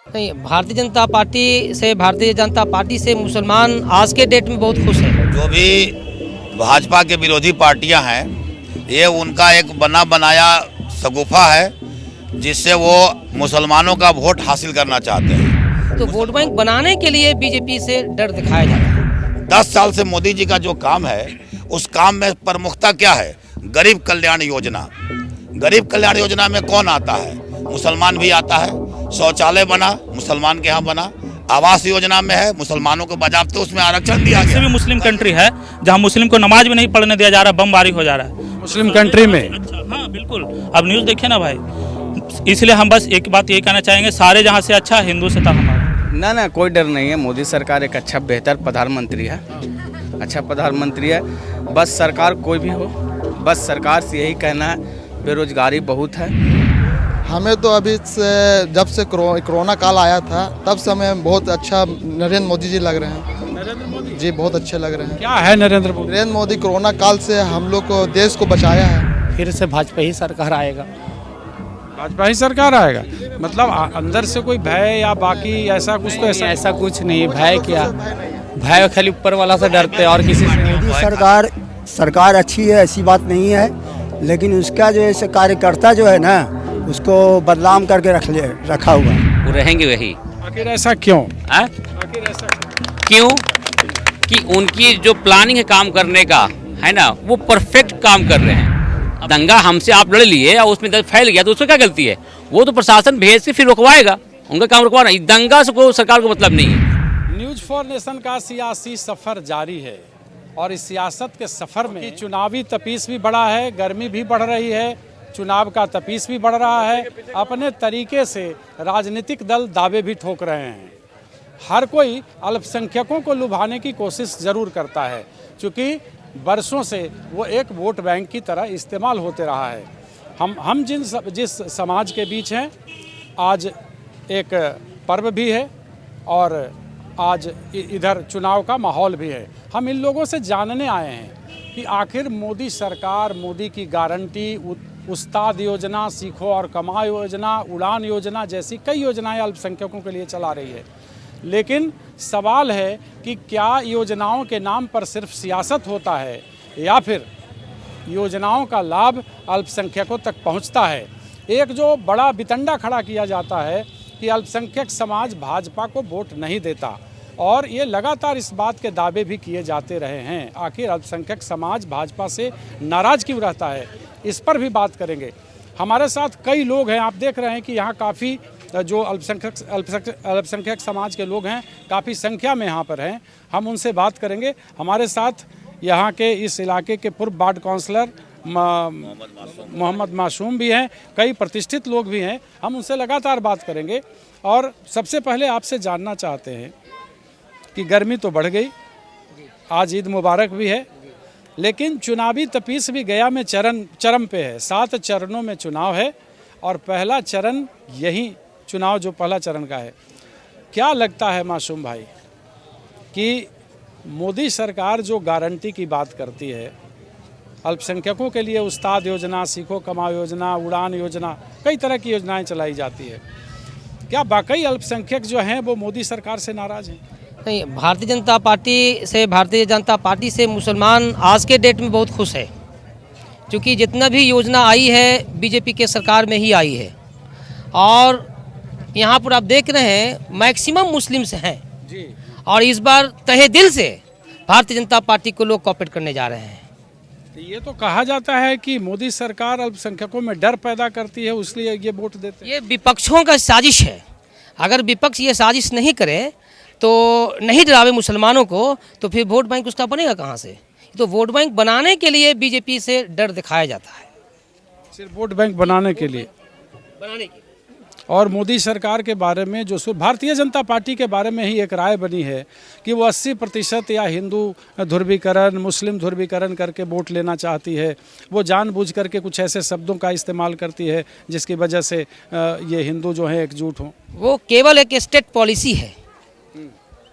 नहीं, भारतीय जनता पार्टी से मुसलमान आज के डेट में बहुत खुश है। जो भी भाजपा के विरोधी पार्टियां हैं, ये उनका एक बना बनाया शगुफा है, जिससे वो मुसलमानों का वोट हासिल करना चाहते हैं। तो वोट बैंक बनाने के लिए बीजेपी से डर दिखाया जाता है। 10 साल से मोदी जी का जो काम है, उस काम में प्रमुखता क्या है? गरीब कल्याण योजना। गरीब कल्याण योजना में कौन आता है? मुसलमान भी आता है। शौचालय बना, मुसलमान के यहाँ बना। आवास योजना में है, मुसलमानों को बजाबते उसमें आरक्षण दिया गया। भी मुस्लिम कंट्री है जहाँ मुस्लिम को नमाज भी नहीं पढ़ने दिया जा रहा, बमबारी हो जा रहा है मुस्लिम कंट्री में। अच्छा, हाँ बिल्कुल। अब न्यूज़ देखिए ना भाई, इसलिए हम बस एक बात ये कहना चाहेंगे, सारे जहाँ से अच्छा हिंदू से था हमारा। ना कोई डर नहीं है। मोदी सरकार एक अच्छा बेहतर प्रधानमंत्री है, अच्छा प्रधानमंत्री है। बस सरकार कोई भी हो, बस सरकार से यही कहना है, बेरोजगारी बहुत है। हमें तो अभी से जब से कोरोना काल आया था तब से हमें बहुत अच्छा नरेंद्र मोदी जी लग रहे हैं। नरेंद्र मोदी जी बहुत अच्छे लग रहे हैं। क्या है नरेंद्र मोदी? नरेंद्र मोदी कोरोना काल से हम लोग को, देश को बचाया है। फिर से भाजपा ही सरकार आएगा। भाजपा ही सरकार आएगा? मतलब अंदर से कोई भय या बाकी ऐसा कुछ? तो ऐसा कुछ नहीं, भय क्या, भय खाली ऊपर वाला से डरते और किसी से नहीं। मोदी सरकार अच्छी है, ऐसी बात नहीं है, लेकिन उसका जो है कार्यकर्ता जो है ना, उसको बदनाम करके रखा हुआ है। वो रहेंगे वही। आखिर ऐसा क्यों? आखिर ऐसा क्यों कि उनकी जो प्लानिंग है काम करने का है ना, वो परफेक्ट काम कर रहे हैं। दंगा हमसे आप लड़ लिए और उसमें फैल गया तो उसमें क्या गलती है? वो तो प्रशासन भेज के फिर रुकवाएगा, उनका काम रुकवाना। दंगा से कोई सरकार को मतलब नहीं है। न्यूज फॉर नेशन का सियासी सफर जारी है और इस सियासत के सफर में चुनावी तपीस भी बढ़ा है, गर्मी भी बढ़ रही है, चुनाव का तपीस भी बढ़ रहा है। अपने तरीके से राजनीतिक दल दावे भी ठोक रहे हैं। हर कोई अल्पसंख्यकों को लुभाने की कोशिश जरूर करता है, क्योंकि बरसों से वो एक वोट बैंक की तरह इस्तेमाल होते रहा है। हम जिस समाज के बीच हैं, आज एक पर्व भी है और आज इधर चुनाव का माहौल भी है। हम इन लोगों से जानने आए हैं कि आखिर मोदी सरकार, मोदी की गारंटी, उस्ताद योजना, सीखो और कमाओ योजना, उड़ान योजना जैसी कई योजनाएं अल्पसंख्यकों के लिए चला रही है। लेकिन सवाल है कि क्या योजनाओं के नाम पर सिर्फ सियासत होता है या फिर योजनाओं का लाभ अल्पसंख्यकों तक पहुंचता है? एक जो बड़ा बितंडा खड़ा किया जाता है कि अल्पसंख्यक समाज भाजपा को वोट नहीं देता, और ये लगातार इस बात के दावे भी किए जाते रहे हैं। आखिर अल्पसंख्यक समाज भाजपा से नाराज़ क्यों रहता है, इस पर भी बात करेंगे। हमारे साथ कई लोग हैं, आप देख रहे हैं कि यहाँ काफ़ी जो अल्पसंख्यक समाज के लोग हैं, काफ़ी संख्या में यहाँ पर हैं। हम उनसे बात करेंगे। हमारे साथ यहाँ के इस इलाके के पूर्व वार्ड काउंसलर मोहम्मद मासूम भी हैं, कई प्रतिष्ठित लोग भी हैं। हम उनसे लगातार बात करेंगे। और सबसे पहले आपसे जानना चाहते हैं कि गर्मी तो बढ़ गई, आज ईद मुबारक भी है, लेकिन चुनावी तपीस भी गया में चरम पे है। 7 चरणों में चुनाव है और पहला चरण यही चुनाव जो पहला चरण का है। क्या लगता है मासूम भाई कि मोदी सरकार जो गारंटी की बात करती है अल्पसंख्यकों के लिए, उस्ताद योजना, सीखो कमाओ योजना, उड़ान योजना, कई तरह की योजनाएं चलाई जाती है, क्या वाकई अल्पसंख्यक जो हैं वो मोदी सरकार से नाराज़ हैं? नहीं, भारतीय जनता पार्टी से मुसलमान आज के डेट में बहुत खुश है, क्योंकि जितना भी योजना आई है बीजेपी के सरकार में ही आई है। और यहाँ पर आप देख रहे हैं मैक्सिमम मुस्लिम्स हैं जी। और इस बार तहे दिल से भारतीय जनता पार्टी को लोग कॉपरेट करने जा रहे हैं। ये तो कहा जाता है कि मोदी सरकार अल्पसंख्यकों में डर पैदा करती है, इसलिए ये वोट देते हैं। ये विपक्षों का साजिश है। अगर विपक्ष ये साजिश नहीं करे, तो नहीं डरावे मुसलमानों को, तो फिर वोट बैंक उसका बनेगा कहाँ से? तो वोट बैंक बनाने के लिए बीजेपी से डर दिखाया जाता है, सिर्फ वोट बैंक बनाने के लिए। और मोदी सरकार के बारे में जो भारतीय जनता पार्टी के बारे में ही एक राय बनी है कि वो 80% या हिंदू ध्रुवीकरण, मुस्लिम ध्रुवीकरण करके वोट लेना चाहती है। वो जानबूझ करके कुछ ऐसे शब्दों का इस्तेमाल करती है जिसकी वजह से ये हिंदू जो है एकजुट हों। वो केवल एक स्टेट पॉलिसी है,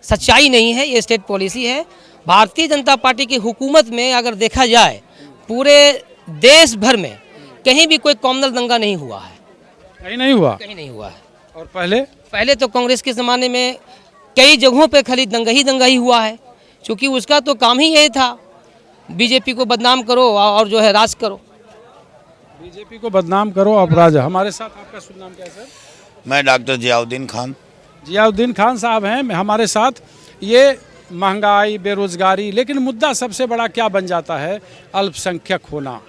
सच्चाई नहीं है, ये स्टेट पॉलिसी है। भारतीय जनता पार्टी की हुकूमत में अगर देखा जाए, पूरे देश भर में कहीं भी कोई कॉमनल दंगा नहीं हुआ है। कहीं नहीं हुआ? कहीं नहीं हुआ है। और पहले पहले तो कांग्रेस के ज़माने में कई जगहों पे खाली दंगा ही हुआ है, क्योंकि उसका तो काम ही यही था, बीजेपी को बदनाम करो और जो है राज करो। बीजेपी को बदनाम करो और राज। हमारे साथ आपका शुभ नाम क्या है सर? मैं डॉक्टर जियाउद्दीन खान। जियाउद्दीन खान साहब हैं हमारे साथ। ये महंगाई, बेरोजगारी, लेकिन मुद्दा सबसे बड़ा क्या बन जाता है? अल्पसंख्यक होना।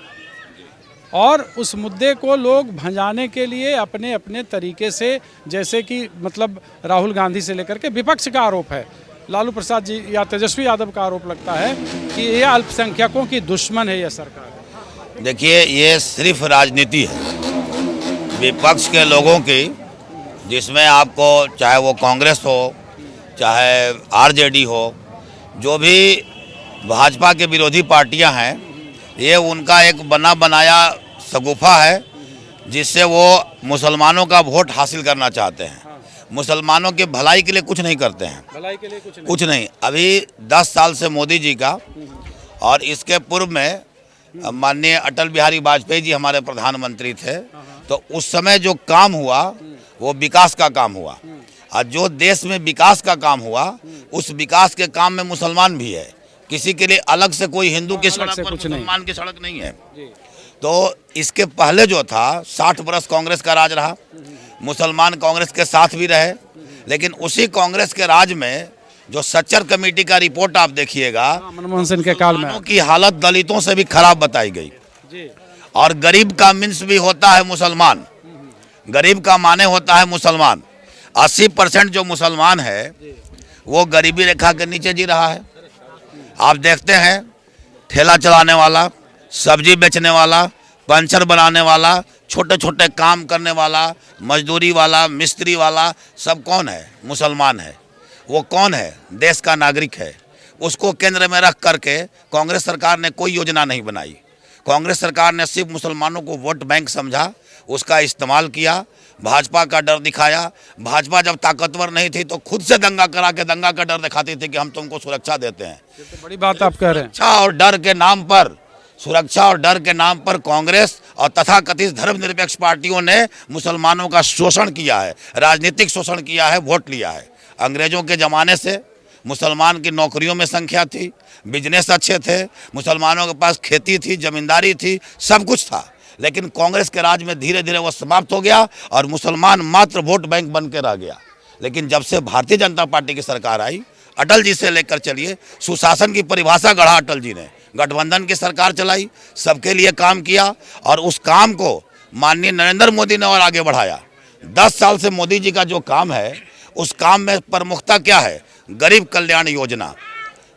और उस मुद्दे को लोग भंजाने के लिए अपने अपने तरीके से, जैसे कि मतलब राहुल गांधी से लेकर के विपक्ष का आरोप है, लालू प्रसाद जी या तेजस्वी यादव का आरोप लगता है कि ये अल्पसंख्यकों की दुश्मन है ये सरकार। देखिए, ये सिर्फ राजनीति है विपक्ष के लोगों की, जिसमें आपको चाहे वो कांग्रेस हो चाहे आरजेडी हो, जो भी भाजपा के विरोधी पार्टियां हैं, ये उनका एक बना बनाया शगुफा है जिससे वो मुसलमानों का वोट हासिल करना चाहते हैं। मुसलमानों के भलाई के लिए कुछ नहीं करते हैं, भलाई के लिए कुछ नहीं। अभी 10 साल से मोदी जी का और इसके पूर्व में माननीय अटल बिहारी वाजपेयी जी हमारे प्रधानमंत्री थे, तो उस समय जो काम हुआ वो विकास का काम हुआ, और जो देश में विकास का काम हुआ उस विकास के काम में मुसलमान भी है। किसी के लिए अलग से कोई हिंदू की सड़क पर मुसलमान की सड़क नहीं है। तो इसके पहले जो था 60 बरस कांग्रेस का राज रहा, मुसलमान कांग्रेस के साथ भी रहे, लेकिन उसी कांग्रेस के राज में जो सच्चर कमेटी का रिपोर्ट आप देखिएगा, मनमोहन सिंह के काल में की हालत दलितों से भी खराब बताई गई। और गरीब का मीन्स भी होता है मुसलमान, गरीब का माने होता है मुसलमान। 80% जो मुसलमान है वो गरीबी रेखा के नीचे जी रहा है। आप देखते हैं ठेला चलाने वाला, सब्जी बेचने वाला, पंचर बनाने वाला, छोटे छोटे काम करने वाला, मजदूरी वाला, मिस्त्री वाला, सब कौन है? मुसलमान है। वो कौन है? देश का नागरिक है। उसको केंद्र में रख करके कांग्रेस सरकार ने कोई योजना नहीं बनाई। कांग्रेस सरकार ने सिर्फ मुसलमानों को वोट बैंक समझा, उसका इस्तेमाल किया, भाजपा का डर दिखाया। भाजपा जब ताकतवर नहीं थी तो खुद से दंगा करा के दंगा का डर दिखाती थी कि हम तुमको सुरक्षा देते हैं। ये तो बड़ी बात आप कह रहे हैं। सुरक्षा और डर के नाम पर, सुरक्षा और डर के नाम पर कांग्रेस और तथाकथित धर्मनिरपेक्ष पार्टियों ने मुसलमानों का शोषण किया है, राजनीतिक शोषण किया है, वोट लिया है। अंग्रेजों के ज़माने से मुसलमान की नौकरियों में संख्या थी, बिजनेस अच्छे थे, मुसलमानों के पास खेती थी, ज़मींदारी थी, सब कुछ था। लेकिन कांग्रेस के राज में धीरे धीरे वो समाप्त हो गया और मुसलमान मात्र वोट बैंक बन के रह गया। लेकिन जब से भारतीय जनता पार्टी की सरकार आई, अटल जी से लेकर चलिए, सुशासन की परिभाषा गढ़ा अटल जी ने, गठबंधन की सरकार चलाई, सबके लिए काम किया और उस काम को माननीय नरेंद्र मोदी ने और आगे बढ़ाया। 10 साल से मोदी जी का जो काम है, उस काम में प्रमुखता क्या है? गरीब कल्याण योजना।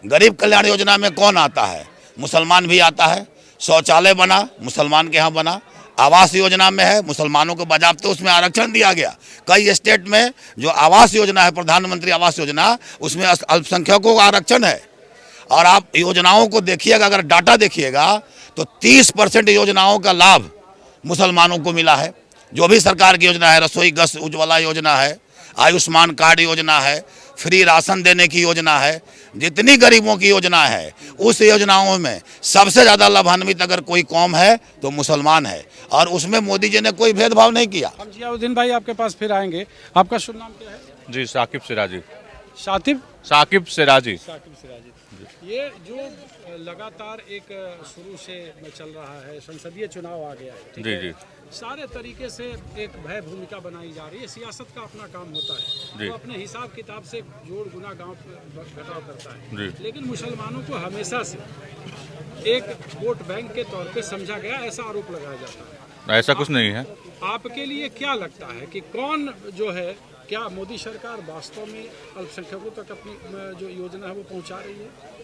गरीब कल्याण योजना में कौन आता है? मुसलमान भी आता है। शौचालय बना, मुसलमान के यहाँ बना। आवास योजना में है, मुसलमानों को बजाबते उसमें आरक्षण दिया गया। कई स्टेट में जो आवास योजना है, प्रधानमंत्री आवास योजना, उसमें अल्पसंख्यकों का आरक्षण है। और आप योजनाओं को देखिएगा, अगर डाटा देखिएगा तो 30% योजनाओं का लाभ मुसलमानों को मिला है। जो भी सरकार की योजना है, रसोई गैस उज्ज्वला योजना है, आयुष्मान कार्ड योजना है, फ्री राशन देने की योजना है, जितनी गरीबों की योजना है, उस योजनाओं में सबसे ज़्यादा लाभान्वित अगर कोई कौम है तो मुसलमान है। और उसमें मोदी जी ने कोई भेदभाव नहीं किया। हम जियाउद्दीन भाई आपके पास फिर आएंगे। आपका शुभ नाम क्या है? जी, साकिब सिराजी। साकिब सिराजी। साकिब सिराजी। ये जो लगातार एक शुरू से चल रहा है, संसदीय चुनाव आ गया है, जी जी, सारे तरीके से एक भय भूमिका बनाई जा रही है। सियासत का अपना काम होता है, वो अपने हिसाब किताब से जोड़ गुना गांव घटाव करता है, लेकिन मुसलमानों को हमेशा से एक वोट बैंक के तौर पे समझा गया, ऐसा आरोप लगाया जाता है। ऐसा कुछ नहीं है। आपके लिए क्या लगता है कि कौन जो है, क्या मोदी सरकार वास्तव में अल्पसंख्यकों तक अपनी जो योजना है वो पहुंचा रही है?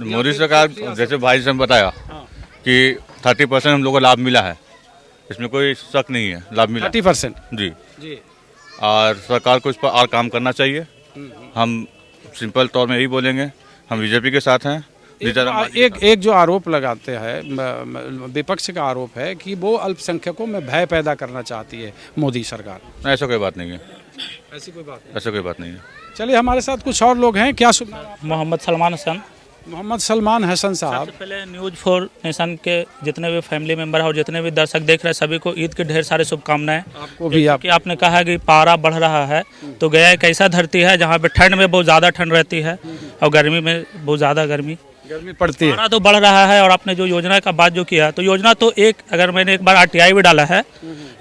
मोदी सरकार, जैसे भाई से बताया कि 30% हम लोगों को लाभ मिला है, इसमें कोई शक नहीं है, लाभ मिला 30%। जी जी। और सरकार को इस पर और काम करना चाहिए। हम सिंपल तौर में यही बोलेंगे, हम बीजेपी के साथ हैं। एक जो आरोप लगाते हैं, विपक्ष का आरोप है कि वो अल्पसंख्यकों में भय पैदा करना चाहती है मोदी सरकार। ऐसा कोई बात नहीं है। ऐसी कोई बात ऐसा कोई बात नहीं है। चलिए, हमारे साथ कुछ और लोग हैं। क्या सुनना? मोहम्मद सलमान हसन। मोहम्मद सलमान हसन साहब, सबसे पहले न्यूज़ फॉर नेशन के जितने भी फैमिली मेंबर हैं और जितने भी दर्शक देख रहे हैं सभी को ईद की ढेर सारी शुभकामनाएं। आपको भी। कि आपने कहा कि पारा बढ़ रहा है, तो गया एक ऐसा धरती है जहाँ पे ठंड में बहुत ज़्यादा ठंड रहती है और गर्मी में बहुत ज़्यादा गर्मी पड़ती है। पारा तो बढ़ रहा है। और आपने जो योजना का बात जो किया, तो योजना तो अगर मैंने एक बार RTI भी डाला है,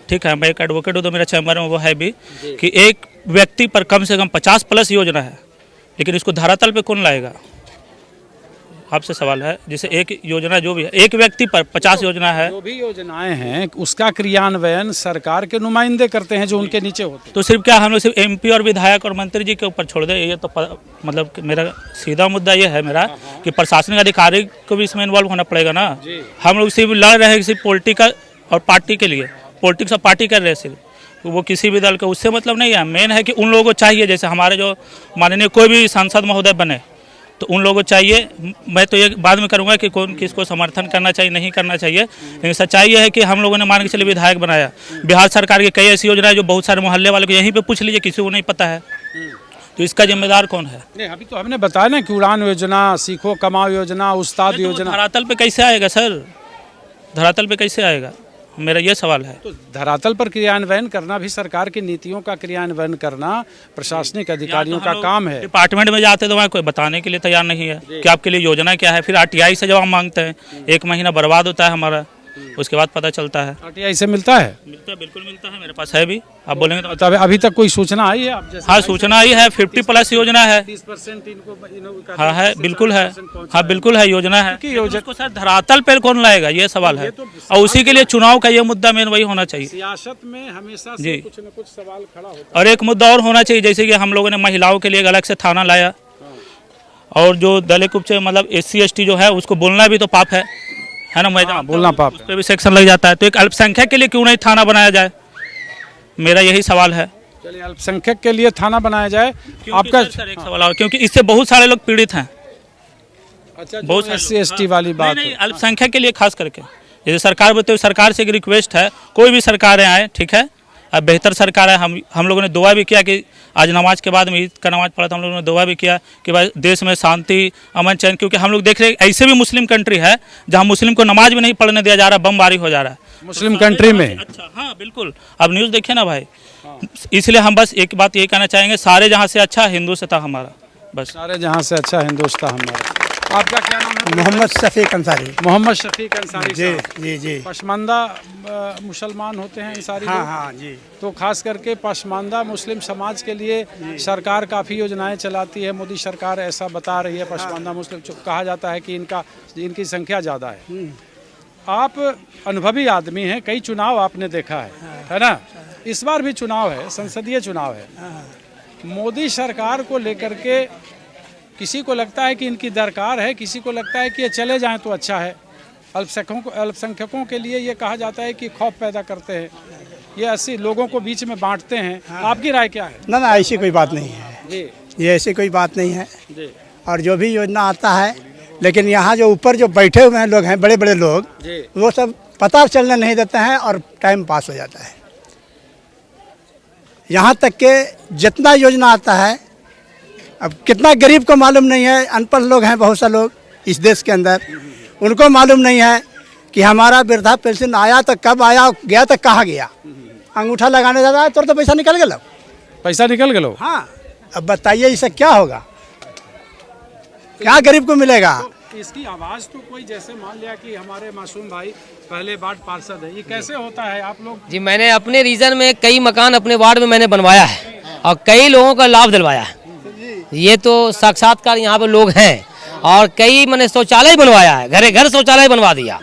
ठीक है, मैं एक एडवोकेट हूँ तो मेरा चैम्बर में वो है भी कि एक व्यक्ति पर कम से कम 50+ योजना है, लेकिन इसको धरातल पे कौन लाएगा? आपसे सवाल है। जैसे एक योजना जो भी है, एक व्यक्ति पर 50 योजना है। जो भी योजनाएं हैं उसका क्रियान्वयन सरकार के नुमाइंदे करते हैं जो उनके नीचे होते हैं। तो सिर्फ क्या हम लोग सिर्फ MP और विधायक और मंत्री जी के ऊपर छोड़ दे? ये तो मतलब कि मेरा सीधा मुद्दा ये है मेरा कि प्रशासनिक अधिकारी को भी इसमें इन्वॉल्व होना पड़ेगा ना। हम लोग सिर्फ लड़ रहे हैं सिर्फ पॉलिटिकल और पार्टी के लिए, पॉलिटिक्स और पार्टी कर रहे हैं सिर्फ, तो वो किसी भी दल का उससे मतलब नहीं है। मेन है कि उन लोगों को चाहिए, जैसे हमारे जो माननीय कोई भी सांसद महोदय बने तो उन लोगों को चाहिए, मैं तो ये बाद में करूँगा कि कौन किसको समर्थन करना चाहिए नहीं करना चाहिए, लेकिन सच्चाई ये है कि हम लोगों ने मान के चलिए विधायक बनाया। बिहार सरकार की कई ऐसी योजनाएं जो बहुत सारे मोहल्ले वालों को यहीं पे पूछ लीजिए, किसी को नहीं पता है, तो इसका जिम्मेदार कौन है? नहीं, अभी तो हमने बताया ना कि उड़ान योजना, सीखो कमाओ योजना, उस्ताद योजना। धरातल पे कैसे आएगा सर? धरातल पे कैसे आएगा, मेरा ये सवाल है। तो धरातल पर क्रियान्वयन करना भी सरकार की नीतियों का क्रियान्वयन करना प्रशासनिक अधिकारियों का काम है। डिपार्टमेंट में जाते तो वहाँ कोई बताने के लिए तैयार नहीं है कि आपके लिए योजना क्या है। फिर RTI से जब हम मांगते हैं, 1 महीना बर्बाद होता है हमारा, उसके बाद पता चलता है। RTI से मिलता है? मिलता है, बिल्कुल मिलता है, मेरे पास है भी। आप बोलेंगे तो तब अभी तक कोई सूचना आई है? आप जैसे हाँ, सूचना आई है। 50+ योजना है। 30% इनको हाँ है, बिल्कुल है। हाँ बिल्कुल है, योजना है। उसको सर धरातल पर कौन लाएगा, ये सवाल है। और उसी के लिए चुनाव का ये मुद्दा मेन वही होना चाहिए। सियासत में हमेशा से कुछ न कुछ सवाल खड़ा होता है। और एक मुद्दा और होना चाहिए, जैसे कि हम लोगों ने महिलाओं के लिए एक अलग से थाना लाया, और जो दलित उपचे मतलब SC ST जो है उसको बोलना भी तो पाप है ना। मैं बोलना पाप, उस पे भी सेक्शन लग जाता है। तो एक अल्पसंख्यक के लिए क्यों नहीं थाना बनाया जाए, मेरा यही सवाल है। चलिए, अल्पसंख्यक के लिए थाना बनाया जाए। आपका सर एक सवाल और, क्योंकि इससे बहुत सारे लोग पीड़ित हैं। अच्छा, बहुत SC ST वाली बात नहीं, अल्पसंख्यक के लिए खास करके, जैसे सरकार बोलते हुए सरकार से एक रिक्वेस्ट है, कोई भी सरकारें आए, ठीक है, अब बेहतर सरकार है। हम लोगों ने दुआ भी किया कि आज नमाज के बाद में ईद का नमाज पढ़ा था, हम लोगों ने दुआ भी किया कि भाई देश में शांति अमन चैन, क्योंकि हम लोग देख रहे हैं ऐसे भी मुस्लिम कंट्री है जहां मुस्लिम को नमाज भी नहीं पढ़ने दिया जा रहा, बमबारी हो जा रहा है मुस्लिम कंट्री में। अच्छा, हाँ बिल्कुल, अब न्यूज़ देखिए ना भाई। इसलिए हम बस एक बात ये कहना चाहेंगे, सारे जहाँ से अच्छा हिंदुस्तान हमारा, बस सारे जहाँ से अच्छा हिंदुस्तान हमारा। आपका क्या नाम है? मोहम्मद शफीक अंसारी। मोहम्मद शफीक अंसारी जी साहब। जी जी। पसमानदा मुसलमान होते हैं अंसारी हाँ लोग? हाँ जी। तो खास करके पसमानदा मुस्लिम समाज के लिए सरकार काफ़ी योजनाएं चलाती है। मोदी सरकार ऐसा बता रही है, पसमानदा मुस्लिम कहा जाता है कि इनकी संख्या ज़्यादा है। आप अनुभवी आदमी हैं, कई चुनाव आपने देखा है ना? इस बार भी चुनाव है, संसदीय चुनाव है। मोदी सरकार को लेकर के किसी को लगता है कि इनकी दरकार है, किसी को लगता है कि ये चले जाएं तो अच्छा है। अल्पसंख्यकों के लिए ये कहा जाता है कि खौफ पैदा करते हैं, ये 80 लोगों को बीच में बांटते हैं। आपकी राय क्या है? ना ऐसी कोई बात नहीं है जी, ये ऐसी कोई बात नहीं है जी। और जो भी योजना आता है, लेकिन यहाँ जो ऊपर जो बैठे हुए हैं लोग हैं, बड़े बड़े लोग, वो सब पता चलने नहीं देते हैं और टाइम पास हो जाता है। यहाँ तक के जितना योजना आता है, अब कितना गरीब को मालूम नहीं है। अनपढ़ लोग हैं बहुत से लोग इस देश के अंदर, उनको मालूम नहीं है कि हमारा वृद्धा पेंशन आया तो कब आया, गया तो कहाँ गया। अंगूठा लगाने जाता है तो पैसा निकल गया, पैसा निकल गया। हाँ, अब बताइए इससे क्या होगा, क्या गरीब को मिलेगा? तो इसकी आवाज़ तो कोई, जैसे मान लिया कि हमारे मासूम भाई पहले वार्ड पार्षद है, ये कैसे होता है आप लोग? जी, मैंने अपने रीजन में कई मकान अपने वार्ड में मैंने बनवाया है और कई लोगों का लाभ दिलवाया है। ये तो साक्षात्कार यहाँ पे लोग हैं। और कई मैंने शौचालय बनवाया है, घरे घर शौचालय बनवा दिया,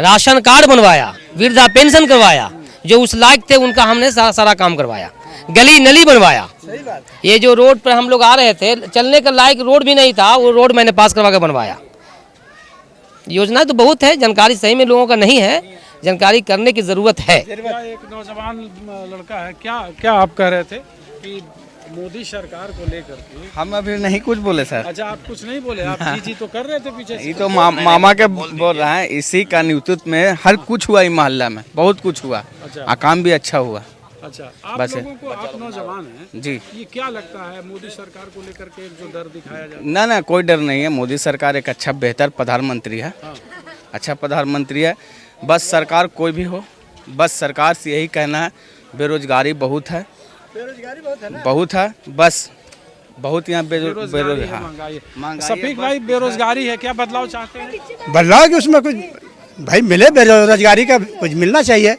राशन कार्ड बनवाया, वृद्धा पेंशन करवाया, जो उस लायक थे उनका हमने सारा काम करवाया, गली नली बनवाया। ये जो रोड पर हम लोग आ रहे थे, चलने का लायक रोड भी नहीं था, वो रोड मैंने पास करवा के बनवाया। योजना तो बहुत है, जानकारी सही में लोगों का नहीं है, जानकारी करने की जरूरत है। एक नौजवान लड़का है, क्या आप कह रहे थे कि मोदी सरकार को लेकर के? हम अभी नहीं कुछ बोले सर। अच्छा, आप कुछ नहीं बोले, आप जी तो कर रहे थे पीछे से। ये तो मामा के बोल रहे हैं, इसी का नेतृत्व में हर कुछ हुआ, इस मोहल्ला में बहुत कुछ हुआ। अच्छा। काम भी अच्छा हुआ। अच्छा, आप बस है। लोगों को, आप नौजवान हैं जी। ये क्या लगता है मोदी सरकार को लेकर के जो डर दिखाया जाता ना ना कोई डर नहीं है। मोदी सरकार एक अच्छा बेहतर प्रधानमंत्री है, अच्छा प्रधानमंत्री है। बस सरकार कोई भी हो, बस सरकार से यही कहना है, बेरोजगारी बहुत है, बहुत है, बस बहुत यहाँ महंगाई है? सफीक भाई, बेरोजगारी है, क्या बदलाव चाहते हैं? बदलाव कि उसमें कुछ भाई मिले, बेरोजगारी का कुछ मिलना चाहिए।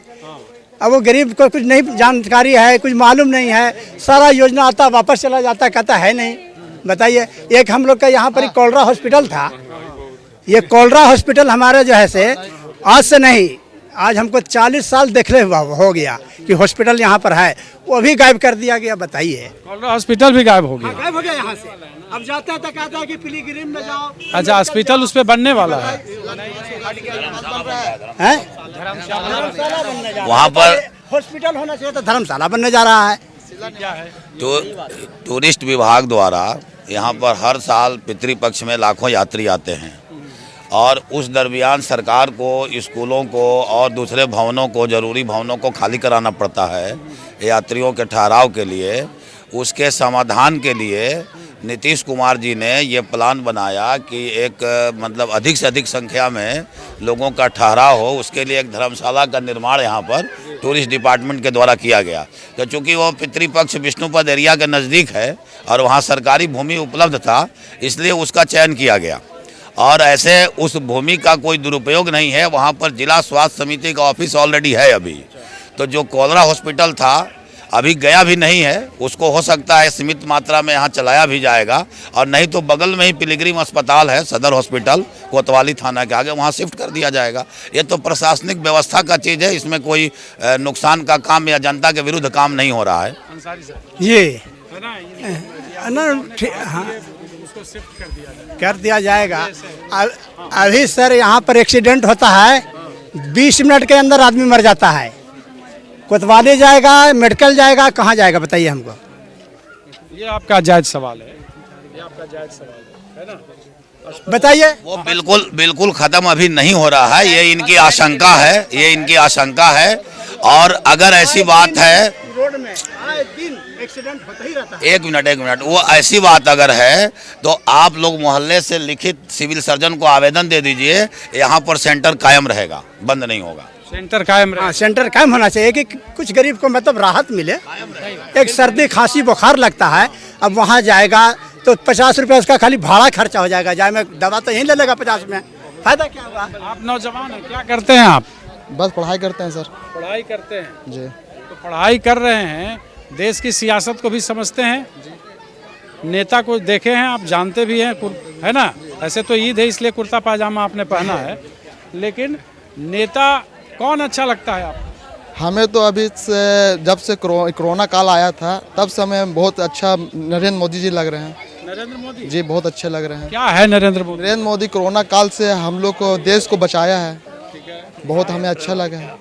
अब वो गरीब को कुछ नहीं जानकारी है, कुछ मालूम नहीं है, सारा योजना आता वापस चला जाता, कहता है नहीं। बताइए, एक हम लोग का यहाँ पर कोलरा हॉस्पिटल था, ये कोलरा हॉस्पिटल हमारे जो है से आज से नहीं, आज हमको 40 साल देखले हुआ हो गया कि हॉस्पिटल यहाँ पर है, वो भी गायब कर दिया गया। बताइए, कोलरा हॉस्पिटल भी गायब हो गया? गायब हो गया यहाँ से। अब जाता है तो कहता है कि पिलीग्रिम में जाओ। अच्छा, हॉस्पिटल उस पे बनने वाला है? वहाँ पर हॉस्पिटल होना चाहिए तो धर्मशाला बनने जा रहा है। तो टूरिस्ट विभाग द्वारा यहाँ पर हर साल पितृपक्ष में लाखों यात्री आते हैं और उस दरमियान सरकार को स्कूलों को और दूसरे भवनों को, जरूरी भवनों को खाली कराना पड़ता है यात्रियों के ठहराव के लिए। उसके समाधान के लिए नीतीश कुमार जी ने ये प्लान बनाया कि एक मतलब अधिक से अधिक संख्या में लोगों का ठहराव हो, उसके लिए एक धर्मशाला का निर्माण यहाँ पर टूरिस्ट डिपार्टमेंट के द्वारा किया गया। तो चूँकि वो पितृपक्ष विष्णुपद एरिया के नज़दीक है और वहाँ सरकारी भूमि उपलब्ध था, इसलिए उसका चयन किया गया। और ऐसे उस भूमि का कोई दुरुपयोग नहीं है। वहाँ पर जिला स्वास्थ्य समिति का ऑफिस ऑलरेडी है अभी। तो जो कोलरा हॉस्पिटल था अभी गया भी नहीं है, उसको हो सकता है सीमित मात्रा में यहाँ चलाया भी जाएगा, और नहीं तो बगल में ही पिलीग्रिम अस्पताल है, सदर हॉस्पिटल कोतवाली थाना के आगे, वहाँ शिफ्ट कर दिया जाएगा। ये तो प्रशासनिक व्यवस्था का चीज़ है, इसमें कोई नुकसान का काम या जनता के विरुद्ध काम नहीं हो रहा है। ये ना हाँ, कर दिया जाएगा। अभी सर यहाँ पर एक्सीडेंट होता है, 20 मिनट के अंदर आदमी मर जाता है। कोतवाली जाएगा, मेडिकल जाएगा, कहाँ जाएगा बताइए हमको। ये आपका जायज सवाल है, ये आपका जायज सवाल है ना? बताइए। वो बिल्कुल ख़त्म अभी नहीं हो रहा है, ये इनकी आशंका है, ये इनकी आशंका है। और अगर ऐसी बात है, रोड में आए दिन एक्सीडेंट होता ही रहता है। एक मिनट, वो ऐसी बात अगर है तो आप लोग मोहल्ले से लिखित सिविल सर्जन को आवेदन दे दीजिए, यहाँ पर सेंटर कायम रहेगा, बंद नहीं होगा। सेंटर कायम रहे? हाँ, सेंटर कायम होना चाहिए कि कुछ गरीब को मतलब राहत मिले। एक सर्दी खांसी बुखार लगता है, अब वहाँ जाएगा तो 50 रुपये उसका खाली भाड़ा खर्चा हो जाएगा, जाए में दवा तो यहीं ले लेगा 50 में, फायदा क्या होगा। आप नौजवान हैं, क्या करते हैं आप? बस पढ़ाई करते हैं सर। पढ़ाई करते हैं जी। तो पढ़ाई कर रहे हैं, देश की सियासत को भी समझते हैं, नेता को देखे हैं आप, जानते भी हैं, है ना? ऐसे तो ईद है इसलिए कुर्ता पाजामा आपने पहना है, लेकिन नेता कौन अच्छा लगता है आपको? हमें तो अभी से जब से कोरोना काल आया था तब से हमें बहुत अच्छा नरेंद्र मोदी जी लग रहे हैं। नरेंद्र मोदी जी बहुत अच्छे लग रहे हैं। क्या है नरेंद्र मोदी? नरेंद्र मोदी कोरोना काल से हम लोग को, देश को बचाया है, बहुत हमें अच्छा लगा है।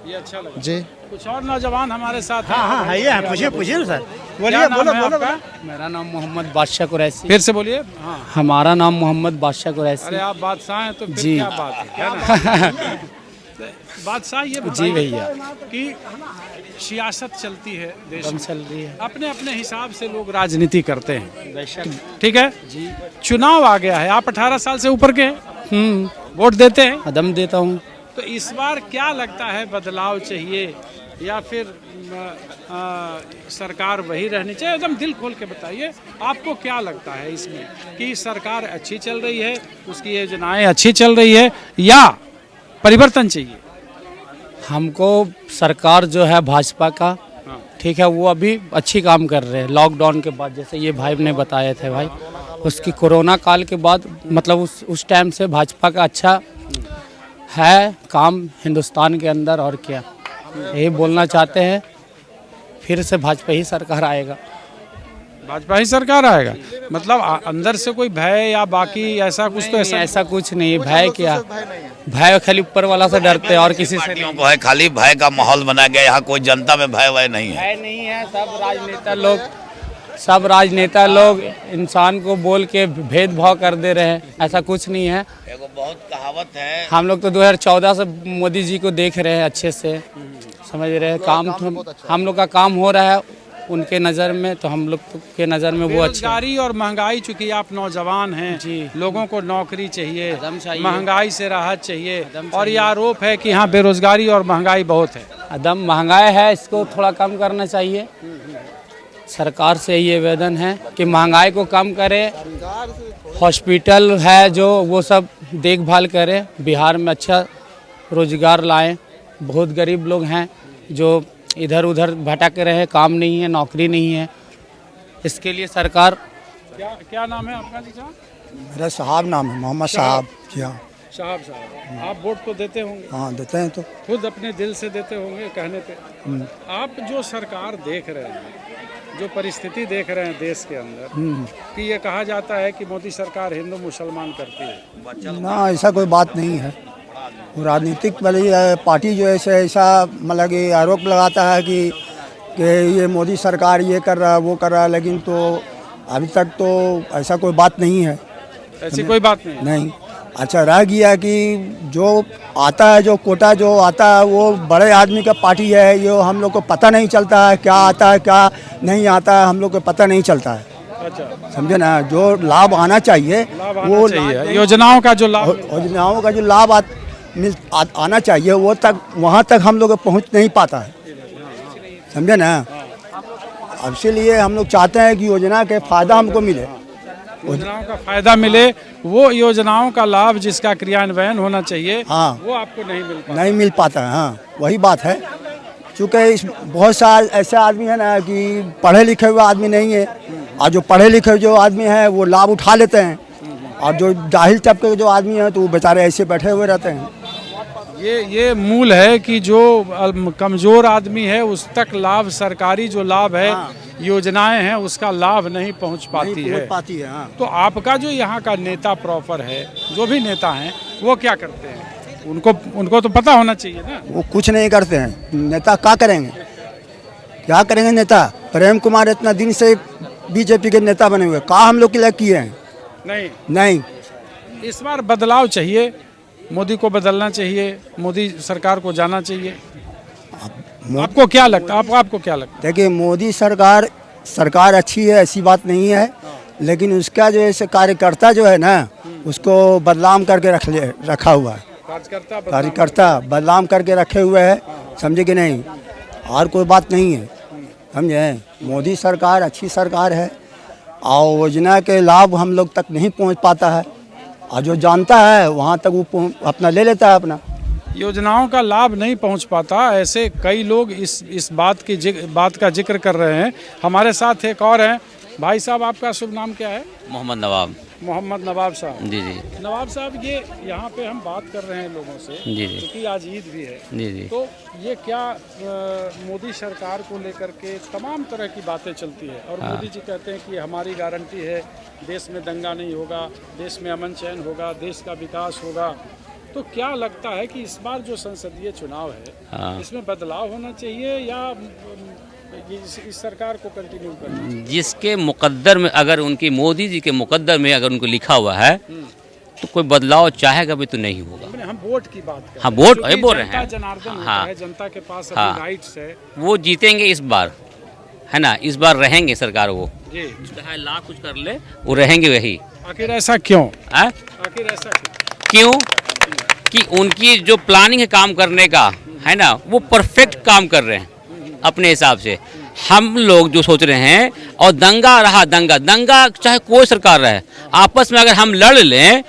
ये अच्छा लगा जी। कुछ और नौजवान हमारे साथ हैं। हाँ हाँ, ये पूछिए ना सर, बोलिए, क्या नाम बोलो है बोलो। आपका? मेरा नाम मोहम्मद बादशाह कुरैशी। फिर से बोलिए। हाँ। हमारा नाम मोहम्मद बादशाह कुरैशी। अरे आप बादशाह हैं तो फिर जी। क्या बात है, क्या नाम है? बादशाह ये जी भैया, कि सियासत चलती है देश में, चल रही है। अपने अपने हिसाब से लोग राजनीति करते हैं, ठीक है जी। चुनाव आ गया है, आप 18 साल से ऊपर के हैं, वोट देते हैं? कदम देता हूँ। तो इस बार क्या लगता है, बदलाव चाहिए या फिर सरकार वही रहनी चाहिए? एकदम दिल खोल के बताइए, आपको क्या लगता है इसमें कि सरकार अच्छी चल रही है, उसकी योजनाएं अच्छी चल रही है, या परिवर्तन चाहिए? हमको सरकार जो है भाजपा का, ठीक है, वो अभी अच्छी काम कर रहे हैं। लॉकडाउन के बाद, जैसे ये भाई ने बताए थे भाई, उसकी कोरोना काल के बाद मतलब उस टाइम से भाजपा का अच्छा है काम हिंदुस्तान के अंदर। और क्या यही बोलना चाहते हैं, फिर से भाजपा ही सरकार आएगा। भाजपा ही सरकार आएगा मतलब अंदर से कोई भय या बाकी ऐसा कुछ? तो ऐसा कुछ नहीं, भय क्या, भय खाली ऊपर वाला से डरते हैं और किसी से पार्टियों को है, खाली भय का माहौल बना गया, यहाँ कोई जनता में भय वय नहीं है। भय नहीं है। सब राजनेता लोग इंसान को बोल के भेदभाव कर दे रहे हैं, ऐसा कुछ नहीं है। एगो बहुत कहावत है, हम लोग तो 2014 से मोदी जी को देख रहे हैं अच्छे से, समझ रहे हैं काम तो हम लोग का काम हो रहा है उनके नज़र में, तो हम लोग के नज़र में वो अच्छा है। बेरोजगारी और महंगाई, चूंकि आप नौजवान हैं जी, लोगों को नौकरी चाहिए, चाहिए, महंगाई से राहत चाहिए, और ये आरोप है कि यहाँ बेरोजगारी और महंगाई बहुत है। एकदम महंगाई है, इसको थोड़ा कम करना चाहिए। सरकार से ये आवेदन है कि महंगाई को कम करे, हॉस्पिटल है जो वो सब देखभाल करे, बिहार में अच्छा रोजगार लाएं। बहुत गरीब लोग हैं जो इधर उधर भटक रहे हैं, काम नहीं है, नौकरी नहीं है, इसके लिए सरकार। क्या नाम है आपका जी साहब? मेरा साहब नाम है, मोहम्मद साहब। जी हाँ साहब, आप वोट तो देते होंगे? हाँ देते हैं, तो खुद अपने दिल से देते होंगे कहने पे। आप जो सरकार देख रहे हैं, जो परिस्थिति देख रहे हैं देश के अंदर, कि ये कहा जाता है कि मोदी सरकार हिंदू मुसलमान करती है, ना ऐसा कोई बात नहीं है। राजनीतिक वाली पार्टी जो है ऐसा मतलब कि आरोप लगाता है कि ये मोदी सरकार ये कर रहा है वो कर रहा है, लेकिन तो अभी तक तो ऐसा कोई बात नहीं है। ऐसी कोई बात नहीं। अच्छा रह गया कि जो आता है, जो कोटा जो आता है वो बड़े आदमी का पार्टी है, ये हम लोग को पता नहीं चलता है क्या आता है क्या नहीं आता है, हम लोग को पता नहीं चलता है। अच्छा, समझे ना, जो लाभ आना चाहिए वो योजनाओं का जो लाभ आना चाहिए वो तक वहाँ तक हम लोग पहुँच नहीं पाता है। समझे ना, अब इसीलिए हम लोग चाहते हैं कि योजना के फायदा हमको मिले, योजनाओं का फायदा मिले, वो योजनाओं का लाभ जिसका क्रियान्वयन होना चाहिए, हाँ वो आपको नहीं मिल पाता है। हाँ वही बात है, चूँकि बहुत सारे ऐसे आदमी है ना कि पढ़े लिखे हुए आदमी नहीं है, और जो पढ़े लिखे जो आदमी है वो लाभ उठा लेते हैं, और जो जाहिल तबके के जो आदमी हैं तो वो बेचारे ऐसे बैठे हुए रहते हैं। ये मूल है कि जो कमज़ोर आदमी है उस तक लाभ, सरकारी जो लाभ है, योजनाएं हैं, उसका लाभ नहीं पहुंच पाती है। हाँ। तो आपका जो यहाँ का नेता प्रॉपर है, जो भी नेता हैं, वो क्या करते हैं? उनको तो पता होना चाहिए ना। वो कुछ नहीं करते हैं। नेता क्या करेंगे, क्या करेंगे नेता? प्रेम कुमार इतना दिन से बीजेपी के नेता बने हुए, कहाँ हम लोग के लिए किए हैं? नहीं। इस बार बदलाव चाहिए, मोदी को बदलना चाहिए, मोदी सरकार को जाना चाहिए। आपको क्या लगता है? आपको क्या लगता है? देखिए, मोदी सरकार अच्छी है, ऐसी बात नहीं है, लेकिन उसका जो है कार्यकर्ता जो है ना, उसको बदनाम करके रखा हुआ है। कार्यकर्ता बदनाम करके रखे हुए हैं, समझे कि नहीं? और कोई बात नहीं है, समझे? मोदी सरकार अच्छी सरकार है, और योजना के लाभ हम लोग तक नहीं पहुंच पाता है, और जो जानता है वहां तक वो अपना ले लेता है अपना। योजनाओं का लाभ नहीं पहुंच पाता, ऐसे कई लोग इस बात का जिक्र कर रहे हैं। हमारे साथ एक और हैं। भाई साहब, आपका शुभ नाम क्या है? मोहम्मद नवाब। मोहम्मद नवाब साहब। जी। नवाब साहब, ये यहाँ पे हम बात कर रहे हैं लोगों से, क्योंकि आज ईद भी है। जी। तो ये क्या मोदी सरकार को लेकर के तमाम तरह की बातें चलती है, और मोदी जी कहते हैं कि हमारी गारंटी है, देश में दंगा नहीं होगा, देश में अमन चैन होगा, देश का विकास होगा। तो क्या लगता है कि इस बार जो संसदीय चुनाव है, इसमें बदलाव होना चाहिए या इस सरकार को कंटिन्यू करना चाहिए? जिसके मुकद्दर में, अगर उनकी मोदी जी के मुकद्दर में अगर उनको लिखा हुआ है, तो कोई बदलाव चाहेगा भी तो नहीं होगा। हम वोट की बात कर, हाँ वोट बोल रहे हैं, जनार्दन है, जनता के पास राइट्स है, वो जीतेंगे इस बार, है ना? इस बार रहेंगे सरकार, वो जी लाख कुछ कर ले, वो रहेंगे वही। आखिर ऐसा क्यों? आखिर ऐसा क्यों? कि उनकी जो प्लानिंग है काम करने का, है ना, वो परफेक्ट काम कर रहे हैं अपने हिसाब से। हम लोग जो सोच रहे हैं, और दंगा रहा, दंगा चाहे कोई सरकार रहे, आपस में अगर हम लड़ लें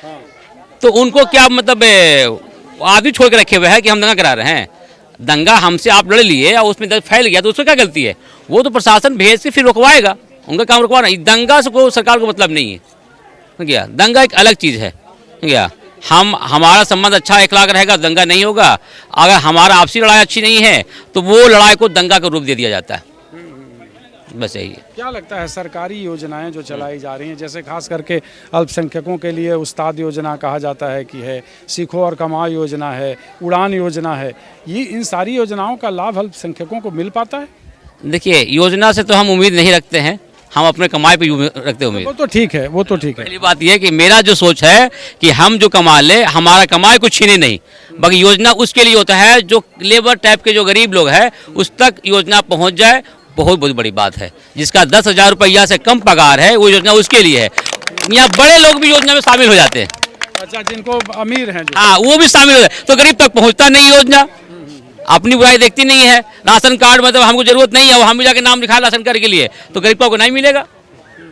तो उनको क्या मतलब आदमी छोड़ के रखे हुए हैं कि हम दंगा करा रहे हैं। दंगा हमसे आप लड़ लिए और उसमें फैल गया तो उसमें क्या गलती है? वो तो प्रशासन भेज के फिर रुकवाएगा, उनका काम रुकवाना। दंगा से कोई सरकार को मतलब नहीं है क्या? दंगा एक अलग चीज़ है क्या? हमारा संबंध अच्छा इखलाक रहेगा, दंगा नहीं होगा। अगर हमारा आपसी लड़ाई अच्छी नहीं है तो वो लड़ाई को दंगा का रूप दे दिया जाता है। बस यही है। क्या लगता है, सरकारी योजनाएं जो चलाई जा रही हैं, जैसे खास करके अल्पसंख्यकों के लिए उस्ताद योजना कहा जाता है कि है, सीखो और कमाओ योजना है, उड़ान योजना है, ये इन सारी योजनाओं का लाभ अल्पसंख्यकों को मिल पाता है? देखिए, योजना से तो हम उम्मीद नहीं रखते हैं, हम अपने कमाई पे रखते उम्मीद। वो तो ठीक है, वो तो ठीक है। पहली बात यह है कि मेरा जो सोच है कि हम जो कमा ले, हमारा कमाई को छीने नहीं, बाकी योजना उसके लिए होता है जो लेबर टाइप के जो गरीब लोग हैं उस तक योजना पहुंच जाए, बहुत बहुत बड़ी बात है। जिसका 10,000 रुपया से कम पगार है वो योजना उसके लिए है। यहाँ बड़े लोग भी योजना में शामिल हो जाते हैं। अच्छा, जिनको अमीर हैं जो, हाँ, वो भी शामिल हो जाते, तो गरीब तक पहुँचता नहीं योजना, अपनी बुराई देखती नहीं है। राशन कार्ड मतलब हमको जरूरत नहीं है, वो हम भी जाके नाम लिखा राशन कार्ड के लिए, तो गरीब को नहीं मिलेगा,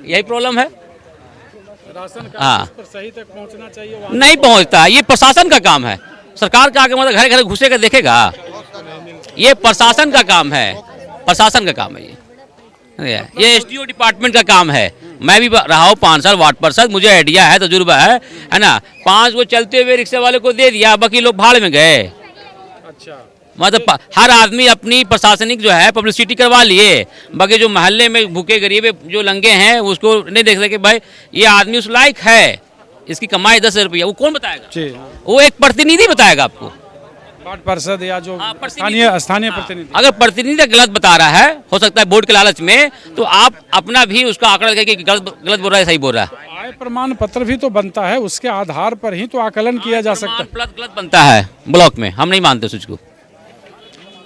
यही प्रॉब्लम है। राशन कार्ड हाँ, पर सही तक पहुंचना चाहिए, वहाँ नहीं पहुंचता। ये प्रशासन का काम है, सरकार का आगे मतलब घर घर घुसेगा देखेगा, ये प्रशासन का काम है, प्रशासन का काम है ये एसडीओ डिपार्टमेंट का काम है। मैं भी रहा हूँ 5 साल वार्ड पार्षद, मुझे आइडिया है, तजुर्बा है ना। 5 वो चलते हुए रिक्शे वाले को दे दिया, बाकी लोग भाड़ में गए। अच्छा, मतलब हर आदमी अपनी प्रशासनिक जो है पब्लिसिटी करवा लिए, बाकी जो मोहल्ले में भूखे गरीब जो लंगे हैं उसको नहीं देख सके भाई ये आदमी उस लायक है, इसकी कमाई 10,000 रुपया, वो कौन बताएगा? जी, वो एक प्रतिनिधि बताएगा आपको, वार्ड पार्षद या जो प्रतिनिधि। स्थानीय प्रतिनिधि। अगर प्रतिनिधि गलत बता रहा है, हो सकता है वोट के लालच में, तो आप अपना भी उसका आंकड़ा लगे कि गलत बोल रहा है, सही बोल रहा है। आय प्रमाण पत्र भी तो बनता है, उसके आधार पर ही तो आकलन किया जा सकता है। गलत बनता है ब्लॉक में, हम नहीं मानते उस चीज को।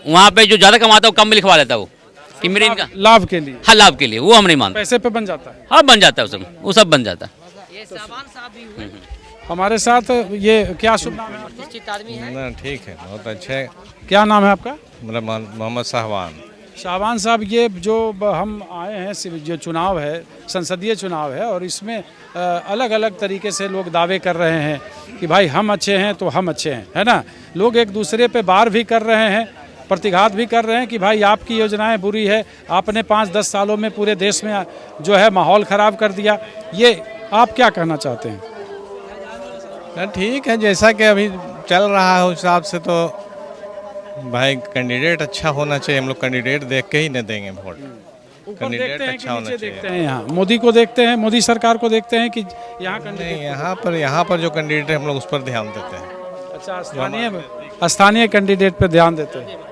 वहाँ पे जो ज्यादा कमाता है वो कम में लिखवा लेता है, वो कि मेरे इनका लाभ के लिए, हाँ लाभ के लिए, वो हम नहीं मानते। पैसे पे बन जाता है। हाँ बन जाता है, वो सब बन जाता है। हमारे साथ ये क्या शुभ नाम है आपका? निश्चित आदमी है। ना ठीक है, बहुत अच्छे। क्या नाम है आपका? मेरा मोहम्मद शाहबान। शाहबान साहब, ये जो हम आए हैं, जो चुनाव है, संसदीय चुनाव है, और इसमें अलग अलग तरीके से लोग दावे कर रहे हैं कि भाई हम अच्छे हैं तो हम अच्छे हैं, है ना। लोग एक दूसरे पे वार भी कर रहे हैं, प्रतिघात भी कर रहे हैं कि भाई आपकी योजनाएं बुरी है, आपने 5-10 सालों में पूरे देश में जो है माहौल ख़राब कर दिया। ये आप क्या कहना चाहते हैं? ठीक है, जैसा कि अभी चल रहा है उस हिसाब से तो भाई कैंडिडेट अच्छा होना चाहिए। हम लोग कैंडिडेट देख के ही नहीं देंगे वोट, कैंडिडेट अच्छा होना चाहिए। देखते हैं यहाँ मोदी को देखते हैं, मोदी सरकार को देखते हैं कि यहाँ नहीं, यहाँ पर जो कैंडिडेट है हम लोग उस पर ध्यान देते हैं। अच्छा, स्थानीय कैंडिडेट पर ध्यान देते हैं।